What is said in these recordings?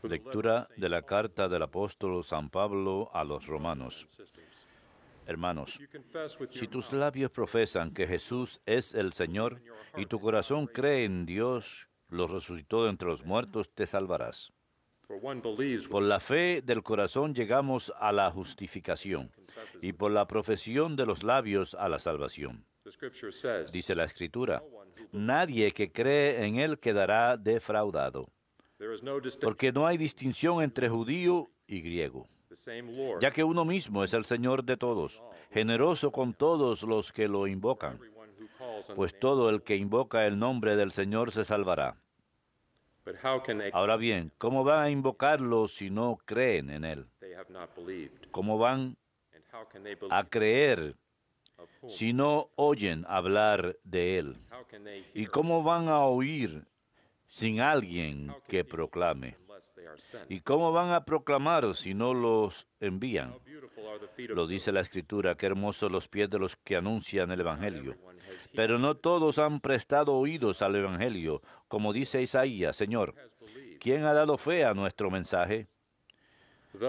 Lectura de la carta del apóstol San Pablo a los romanos. Hermanos, si tus labios profesan que Jesús es el Señor y tu corazón cree en Dios, lo resucitó de entre los muertos, te salvarás. Por la fe del corazón llegamos a la justificación y por la profesión de los labios a la salvación. Dice la Escritura, nadie que cree en Él quedará defraudado, porque no hay distinción entre judío y griego, ya que uno mismo es el Señor de todos, generoso con todos los que lo invocan, pues todo el que invoca el nombre del Señor se salvará. Ahora bien, ¿cómo van a invocarlo si no creen en Él? ¿Cómo van a creer si no oyen hablar de Él? ¿Y cómo van a oír sin alguien que proclame? ¿Y cómo van a proclamar si no los envían? Lo dice la Escritura, qué hermosos los pies de los que anuncian el Evangelio. Pero no todos han prestado oídos al Evangelio, como dice Isaías, Señor, ¿quién ha dado fe a nuestro mensaje?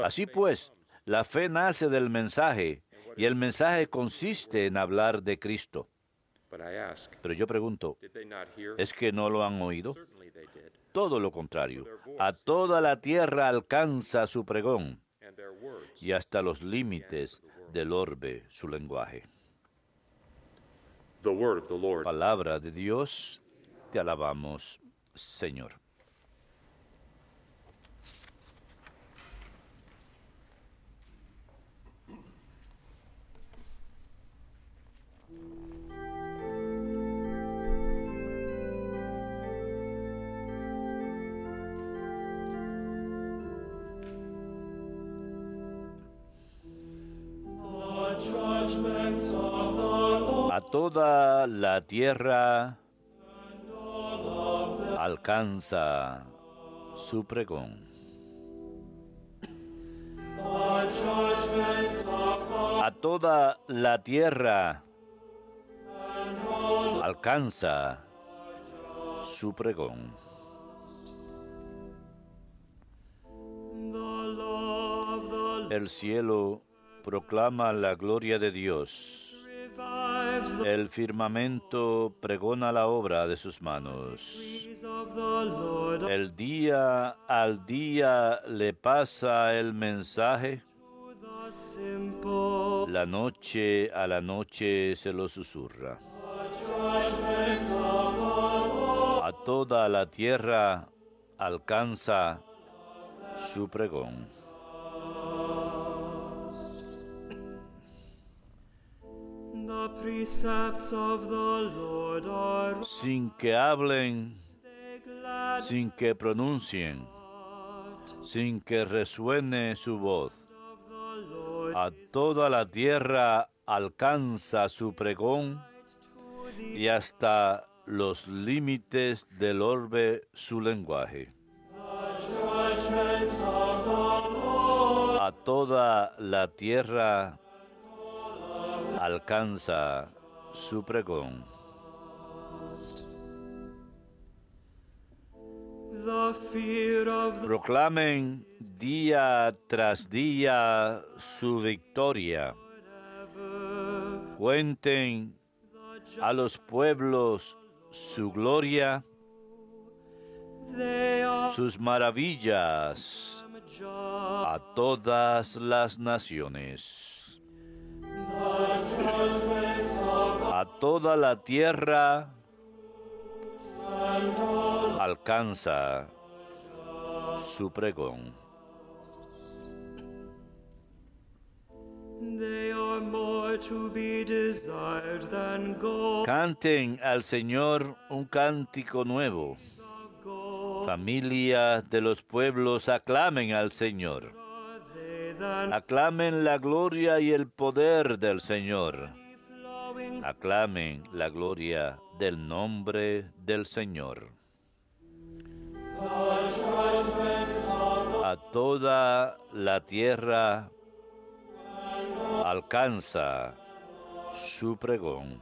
Así pues, la fe nace del mensaje, y el mensaje consiste en hablar de Cristo. Pero yo pregunto, ¿es que no lo han oído? Todo lo contrario, a toda la tierra alcanza su pregón, y hasta los límites del orbe su lenguaje. Palabra de Dios, te alabamos, Señor. A toda la tierra alcanza su pregón. A toda la tierra alcanza su pregón. El cielo proclama la gloria de Dios. El firmamento pregona la obra de sus manos. El día al día le pasa el mensaje. La noche a la noche se lo susurra. A toda la tierra alcanza su pregón. Sin que hablen, sin que pronuncien, sin que resuene su voz, a toda la tierra alcanza su pregón y hasta los límites del orbe su lenguaje. A toda la tierra alcanza su pregón. Proclamen día tras día su victoria. Cuenten a los pueblos su gloria, sus maravillas a todas las naciones. A toda la tierra alcanza su pregón. Canten al Señor un cántico nuevo. Familia de los pueblos, aclamen al Señor. Aclamen la gloria y el poder del Señor. Aclamen la gloria del nombre del Señor. A toda la tierra alcanza su pregón.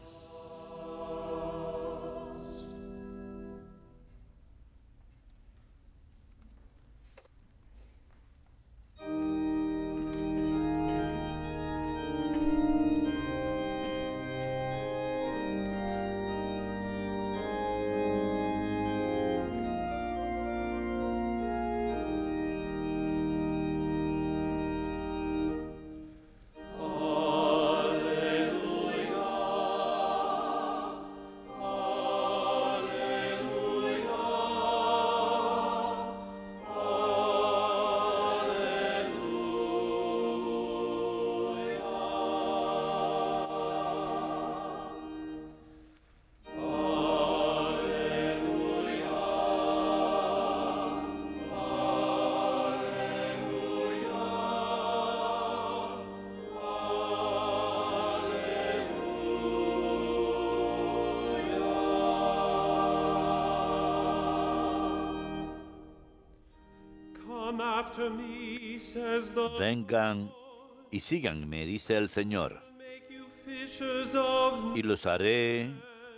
Vengan y síganme, dice el Señor, y los haré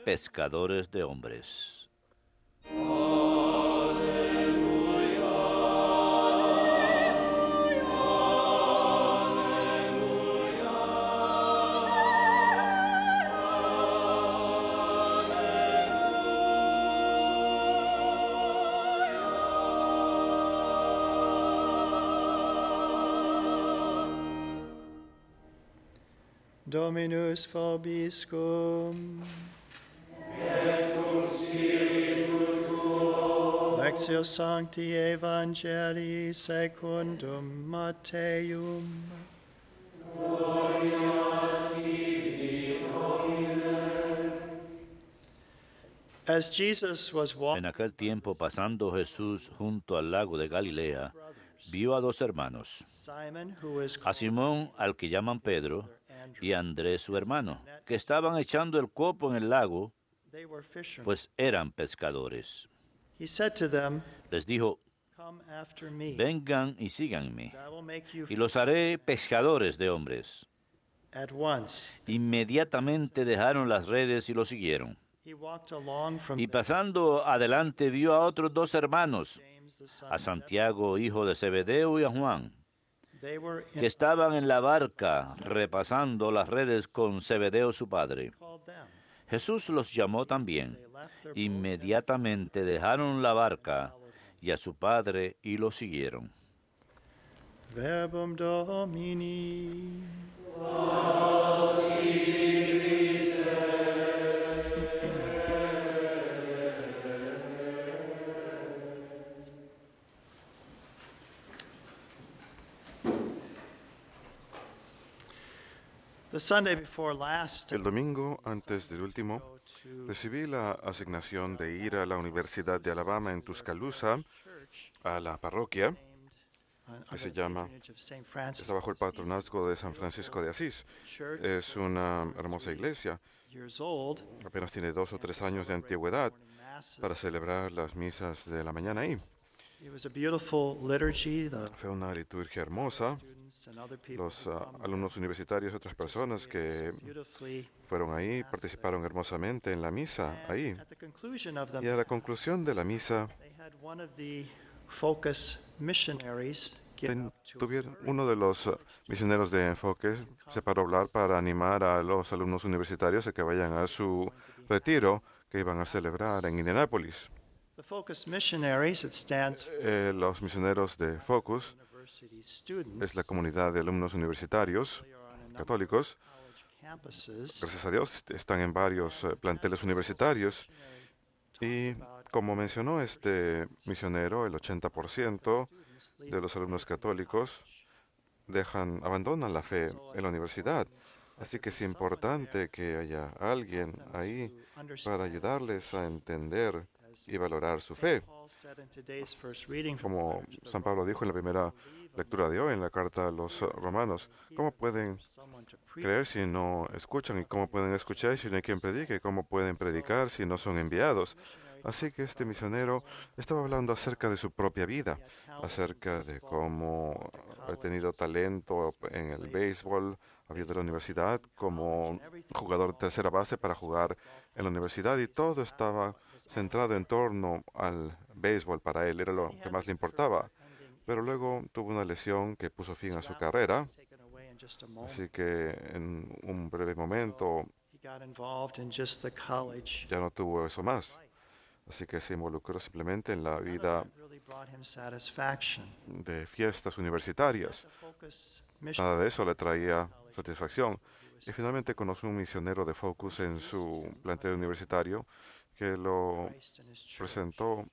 pescadores de hombres. Dominus vobiscum. Et cum spiritu tuo. Lectio Sancti Evangelii secundum Matteum. Gloria tibi, Domine. As Jesus was En walking, aquel tiempo, pasando Jesús junto al lago de Galilea, vio a dos hermanos, Simon, who was a called Simón, al que llaman Pedro, Andrew, y a Andrés su hermano, que estaban echando el copo en el lago, they were fishermen. pues eran pescadores. He said to them, Les dijo, "Come after me, vengan y síganme, and I will make you y los haré pescadores de hombres. at once." Inmediatamente dejaron las redes y lo siguieron. He walked along from Y there, pasando adelante vio a otros dos hermanos, James the son a of Santiago, hijo de Zebedeo, y a Juan, Zebedee. They were que estaban en la barca repasando las redes con Zebedeo su padre. called them. Jesús los llamó también. They left their boat Inmediatamente dejaron la barca y a su padre y lo siguieron. Verbum Domini. The Sunday before last, El domingo, antes del último, go to recibí la asignación de ir a la Universidad de Alabama en Tuscaloosa, church a la parroquia, named que se under the llama, patronage of Saint Francis. está bajo el patronazgo de San Francisco de Asís. Church, Es una hermosa iglesia, years old, apenas tiene 2 o 3 años de antigüedad morning masses. para celebrar las misas de la mañana ahí. It was a beautiful liturgy. The Fue una liturgia hermosa. students and other people Los who come alumnos universitarios y otras personas que beautifully. fueron ahí participaron hermosamente en la misa And ahí. at the conclusion of the Y a la conclusión de la misa, they had one of the Focus missionaries get up to tuvieron uno de los misioneros de enfoque se paró a hablar para animar a los alumnos universitarios a que vayan a su retiro que iban a celebrar en Indianápolis. the Focus missionaries. It stands for Los misioneros de Focus university students. es la comunidad de alumnos universitarios They are on a number católicos. of college campuses. Gracias a Dios están en varios planteles universitarios. Y como mencionó este misionero, el 80% de los alumnos católicos abandonan la fe en la universidad. Así que es importante que haya alguien ahí para ayudarles a entender y valorar su fe. Paul said in today's first reading from Como San Pablo dijo en la primera lectura de hoy en la carta a los romanos, ¿cómo pueden someone to preach. creer si no escuchan? ¿Y cómo pueden escuchar si no hay quien predique? ¿Cómo pueden predicar si no son enviados? Así que este misionero estaba hablando acerca de su propia vida, acerca de cómo ha tenido talento en el béisbol, había de la universidad, como jugador de tercera base para jugar en la universidad, y todo estaba centrado en torno al béisbol para él, era lo que más le importaba. Pero luego tuvo una lesión que puso fin a su carrera, Taken away in just a moment. así que en un breve momento He got involved in just the college. ya no tuvo eso más. Así que se involucró simplemente en la None of vida that really brought him satisfaction. de fiestas universitarias. The Focus mission Nada de eso le traía satisfacción. Y finalmente conoció un misionero de Focus en su plantel universitario que lo Christ and his church. presentó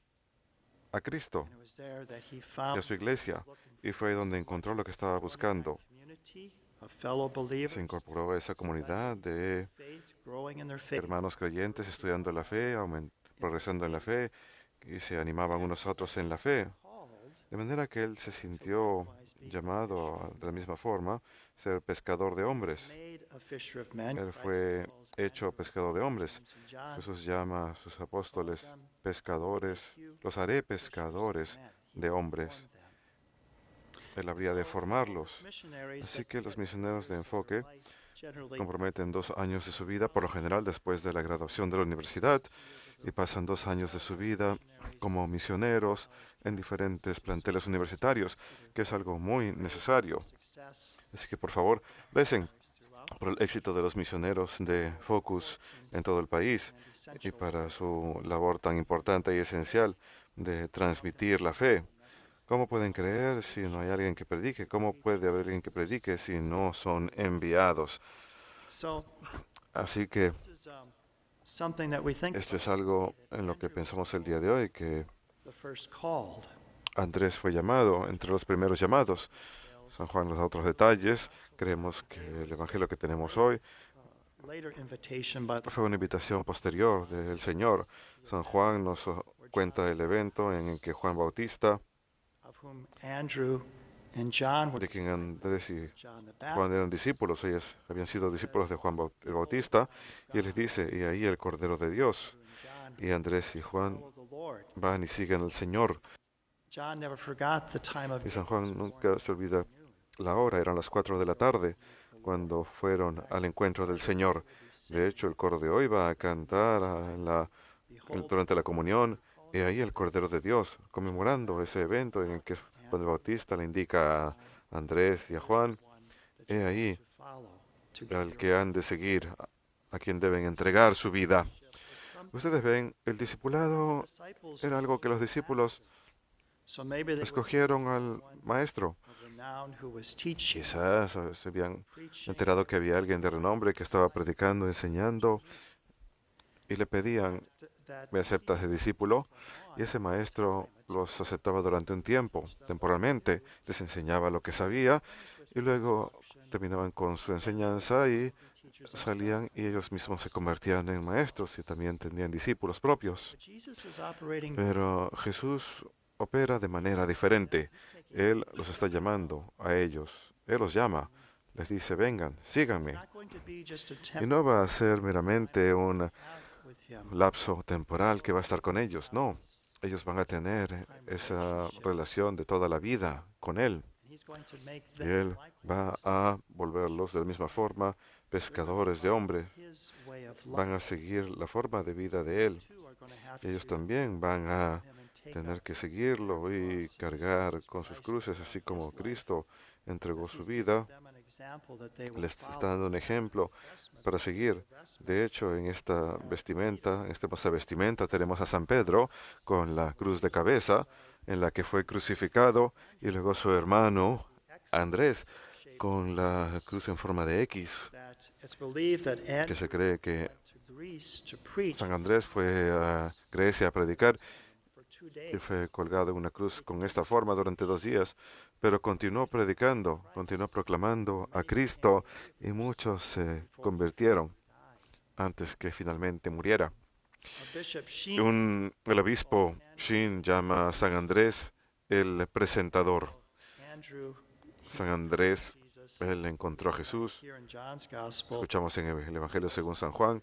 a Cristo And it was there that he y a found su iglesia, y fue donde encontró lo que estaba buscando. community of fellow believers, Se incorporó a esa comunidad de faith, growing in their faith. hermanos creyentes estudiando la fe, progresando en la fe, y se animaban unos a otros en la fe. Called De manera que él se sintió llamado de la misma forma ser pescador de hombres. made a fisher of men. Él Christ fue calls hecho pescador de hombres. James and John, Jesús llama a sus apóstoles pescadores, los haré pescadores de hombres. Él habría de formarlos. Así que los misioneros de enfoque comprometen 2 años de su vida, por lo general después de la graduación de la universidad, y pasan 2 años de su vida como misioneros en diferentes planteles universitarios, que es algo muy necesario. Así que por favor, recen por el éxito de los misioneros de Focus en todo el país y para su labor tan importante y esencial de transmitir la fe. ¿Cómo pueden creer si no hay alguien que predique? ¿Cómo puede haber alguien que predique si no son enviados? Así que esto es algo en lo que pensamos el día de hoy, que Andrés fue llamado entre los primeros llamados. San Juan nos da otros detalles. Creemos que el evangelio que tenemos hoy fue una invitación posterior del Señor. San Juan nos cuenta el evento en el que Juan Bautista, de quien Andrés y Juan eran discípulos, ellos habían sido discípulos de Juan el Bautista, y él les dice, y ahí el Cordero de Dios. Y Andrés y Juan van y siguen al Señor. Y San Juan nunca se olvida la hora, eran las 4 de la tarde, cuando fueron al encuentro del Señor. De hecho, el coro de hoy va a cantar durante la comunión, y ahí el Cordero de Dios, conmemorando ese evento en el que Juan el Bautista le indica a Andrés y a Juan, he ahí al que han de seguir, a quien deben entregar su vida. Ustedes ven, el discipulado era algo que los discípulos escogieron al maestro. Quizás se habían enterado que había alguien de renombre que estaba predicando, enseñando, y le pedían, ¿me aceptas de discípulo? Y ese maestro los aceptaba durante un tiempo, temporalmente, les enseñaba lo que sabía, y luego terminaban con su enseñanza y salían y ellos mismos se convertían en maestros y también tenían discípulos propios. Pero Jesús opera de manera diferente. Él los está llamando a ellos. Él los llama. Les dice, vengan, síganme. Y no va a ser meramente un lapso temporal que va a estar con ellos. No, ellos van a tener esa relación de toda la vida con Él. Y Él va a volverlos de la misma forma pescadores de hombres. Van a seguir la forma de vida de Él. Ellos también van a tener que seguirlo y cargar con sus cruces, así como Cristo entregó su vida. Les está dando un ejemplo para seguir. De hecho, en esta vestimenta, en esta pasada vestimenta, tenemos a San Pedro con la cruz de cabeza, en la que fue crucificado, y luego su hermano Andrés con la cruz en forma de X, que se cree que San Andrés fue a Grecia a predicar y fue colgado en una cruz con esta forma durante 2 días, pero continuó predicando, continuó proclamando a Cristo, y muchos se convirtieron antes que finalmente muriera. El obispo Sheen llama a San Andrés el presentador. San Andrés, él encontró a Jesús. Escuchamos en el Evangelio según San Juan,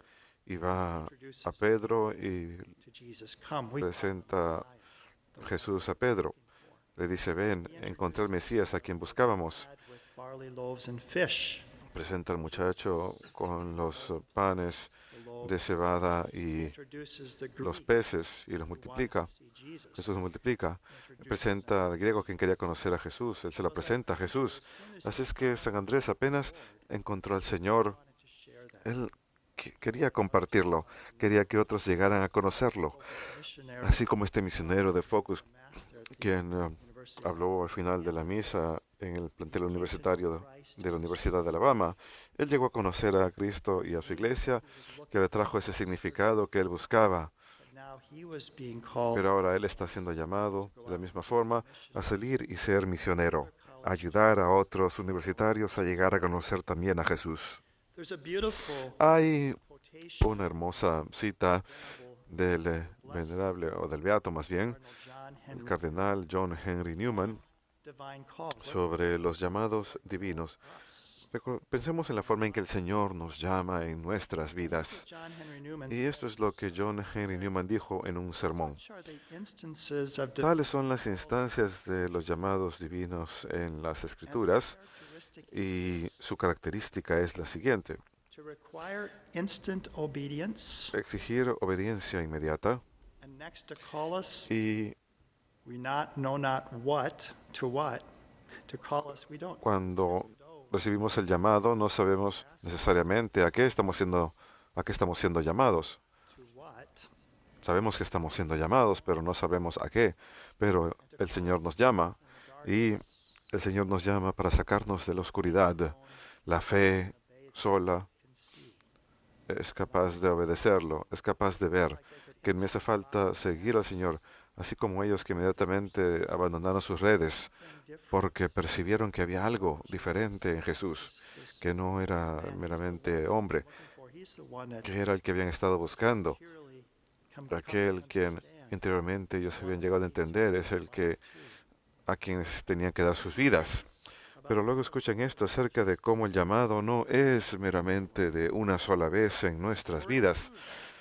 y va a Pedro y presenta a Jesús a Pedro. Le dice, ven, encontré al Mesías a quien buscábamos. Presenta al muchacho con los panes de cebada y los peces y los multiplica. Jesús los multiplica. Presenta al griego quien quería conocer a Jesús. Él se lo presenta a Jesús. Así es que San Andrés apenas encontró al Señor. Él quería compartirlo. Quería que otros llegaran a conocerlo. Así como este misionero de Focus, quien habló al final de la misa en el plantel universitario de la Universidad de Alabama. Él llegó a conocer a Cristo y a su iglesia, que le trajo ese significado que él buscaba. Pero ahora él está siendo llamado de la misma forma a salir y ser misionero, a ayudar a otros universitarios a llegar a conocer también a Jesús. Hay una hermosa cita del venerable, o del beato más bien, el cardenal John Henry Newman, sobre los llamados divinos. Pensemos en la forma en que el Señor nos llama en nuestras vidas. John Henry Newman Y esto es lo que John Henry Newman dijo en un sermón. such are the instances of Tales son las instancias de los llamados divinos en las Escrituras, characteristic y su característica es la siguiente: to require instant obedience, exigir obediencia inmediata and next to call us, y we know not what, to call us, we don't. cuando recibimos el llamado no sabemos necesariamente a qué estamos siendo llamados. To what? Sabemos que estamos siendo llamados, pero no sabemos a qué. Pero el Señor nos llama y el Señor nos llama para sacarnos de la oscuridad. La fe sola es capaz de obedecerlo, es capaz de ver que me hace falta seguir al Señor, así como ellos que inmediatamente abandonaron sus redes porque percibieron que había algo diferente en Jesús, que no era meramente hombre, He's the one that que era el que habían estado buscando, purely come to aquel quien interiormente ellos habían llegado a entender, es el que a quienes tenían que dar sus vidas. Pero luego escuchan esto acerca de cómo el llamado no es meramente de una sola vez en nuestras vidas.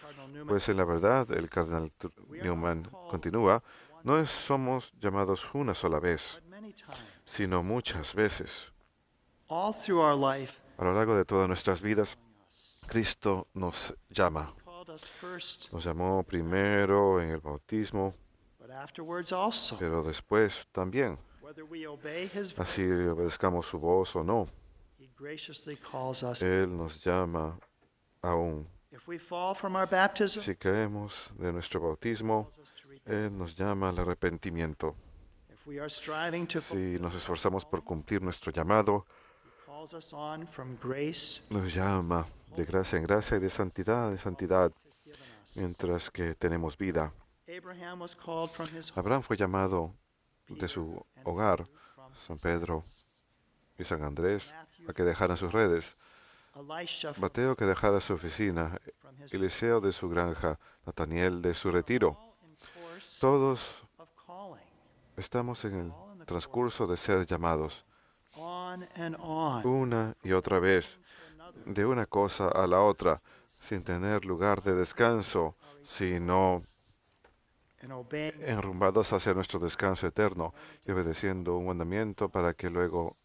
Cardinal Newman. Pues en la verdad, el cardenal Newman continúa, no somos llamados una sola vez, But many times, sino muchas veces. all through our life, A lo largo de todas nuestras vidas, Cristo nos llama. called us first, Nos llamó primero en el bautismo, but afterwards also. pero después también. Whether we obey His voice, Así obedezcamos su voz o no, He graciously calls us. Él nos llama aún. If we fall from our baptism, Si caemos de nuestro bautismo, He calls us to repent. Él nos llama al arrepentimiento. If we are striving to Si nos esforzamos por cumplir nuestro llamado, He calls us on from grace nos llama de gracia en gracia y de santidad en santidad, He's given us. mientras que tenemos vida. Abraham was called from his home. Abraham fue llamado de su hogar, San Pedro y San Andrés, a que dejaran sus redes, Elisha from Mateo que dejara su oficina, his Eliseo de su granja, Nataniel de su retiro. all in course Todos of calling, estamos en el transcurso de ser llamados on and on, una y otra vez, de una cosa a la otra, sin tener lugar de descanso, sino and obeying. enrumbados hacia nuestro descanso eterno y obedeciendo un mandamiento para que luego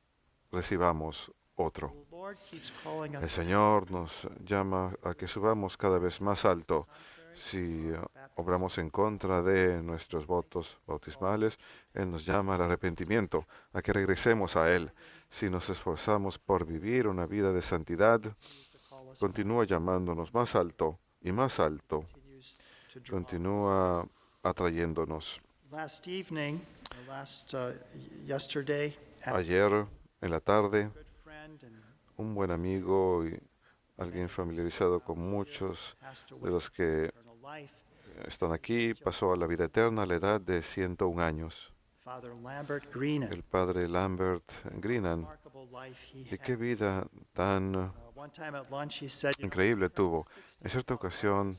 recibamos otro. The Lord keeps calling El us. Señor nos llama a que subamos cada vez más alto. Si obramos en contra de nuestros votos bautismales, Él nos llama al arrepentimiento, a que regresemos a Él. Si nos esforzamos por vivir una vida de santidad, continúa llamándonos más alto y más alto. Continues to draw. Continúa atrayéndonos. Last evening, yesterday, a Ayer en la tarde, good friend and un buen amigo y alguien familiarizado con muchos passed de away los que eternal life, están aquí pasó a la vida eterna a la edad de 101 años. Father Lambert Greenan. El padre Lambert Greenan. Remarkable life he Y qué had. vida tan One time at lunch, he said, increíble tuvo. En cierta ocasión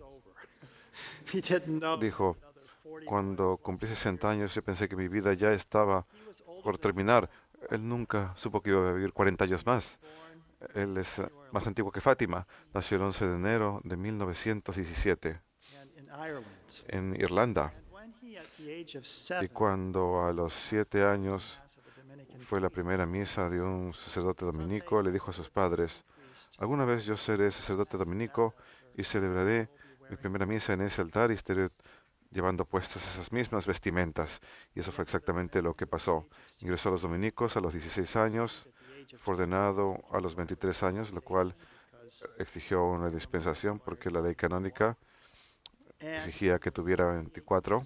he didn't know dijo, another 40 cuando cumplí 60 años yo pensé que mi vida ya estaba He was older por than terminar. Él nunca supo que iba a vivir 40 años más. born Él es más antiguo que Fátima. Nació el 11 de enero de 1917 and in Ireland. en Irlanda. And when he, at the age of Y 7, cuando a los 7 años Mass of the Dominican fue la priest, primera misa de un sacerdote dominico, le dijo a sus padres, priest, alguna vez yo seré sacerdote dominico y celebraré mi primera misa en ese altar y estaré llevando puestas esas mismas vestimentas. Y eso fue exactamente lo que pasó. Ingresó a los dominicos a los 16 años, at the age of fue ordenado a los 23 años, lo cual because exigió una dispensación porque la ley canónica and exigía que tuviera 24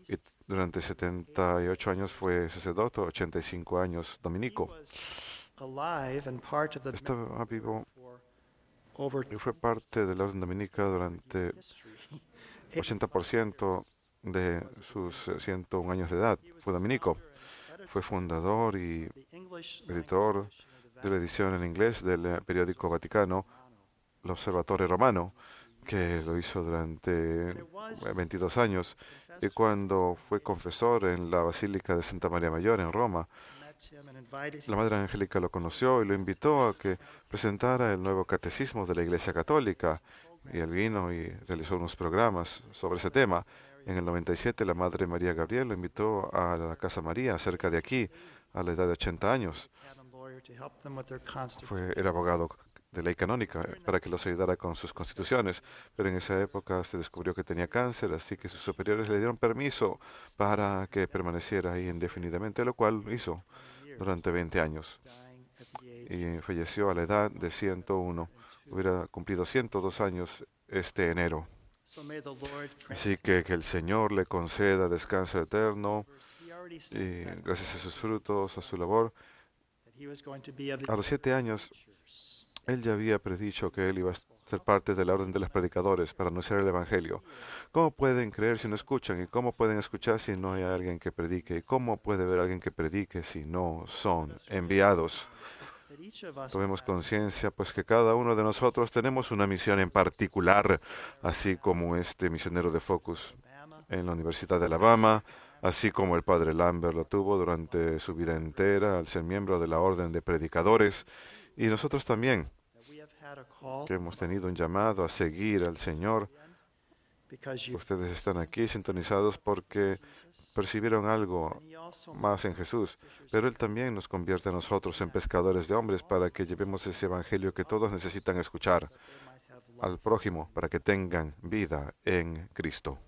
y durante 78 años fue sacerdote, 85 años he dominico. was alive and part of the Estaba vivo for over y fue parte de la orden dominica durante history. 80% de sus 101 años de edad. Fue dominico. Fue fundador y The English editor de la edición en inglés del periódico Vaticano, el Observatore Romano, que lo hizo durante 22 años. Y cuando fue confesor en la Basílica de Santa María Mayor en Roma, La Madre Angélica lo conoció y lo invitó a que presentara el nuevo catecismo de la Iglesia Católica. Y él vino y realizó unos programas sobre ese tema. En el 97, la Madre María Gabriel lo invitó a la Casa María, cerca de aquí, a la edad de 80 años. Era abogado de ley canónica para que los ayudara con sus constituciones, pero en esa época se descubrió que tenía cáncer, así que sus superiores le dieron permiso para que permaneciera ahí indefinidamente, lo cual hizo durante 20 años y falleció a la edad de 101. Hubiera cumplido 102 años este enero. Así que el Señor le conceda descanso eterno y gracias a sus frutos, a su labor. A los 7 años, él ya había predicho que él iba a ser parte de la orden de los predicadores para anunciar el Evangelio. ¿Cómo pueden creer si no escuchan? ¿Y cómo pueden escuchar si no hay alguien que predique? ¿Y cómo puede haber alguien que predique si no son enviados? Tomemos conciencia, pues que cada uno de nosotros tenemos una misión en particular, así como este misionero de Focus en la Universidad de Alabama, así como el padre Lambert lo tuvo durante su vida entera al ser miembro de la Orden de Predicadores. Y nosotros también, que hemos tenido un llamado a seguir al Señor. Ustedes están aquí sintonizados porque percibieron algo más en Jesús, pero Él también nos convierte a nosotros en pescadores de hombres para que llevemos ese evangelio que todos necesitan escuchar al prójimo, para que tengan vida en Cristo.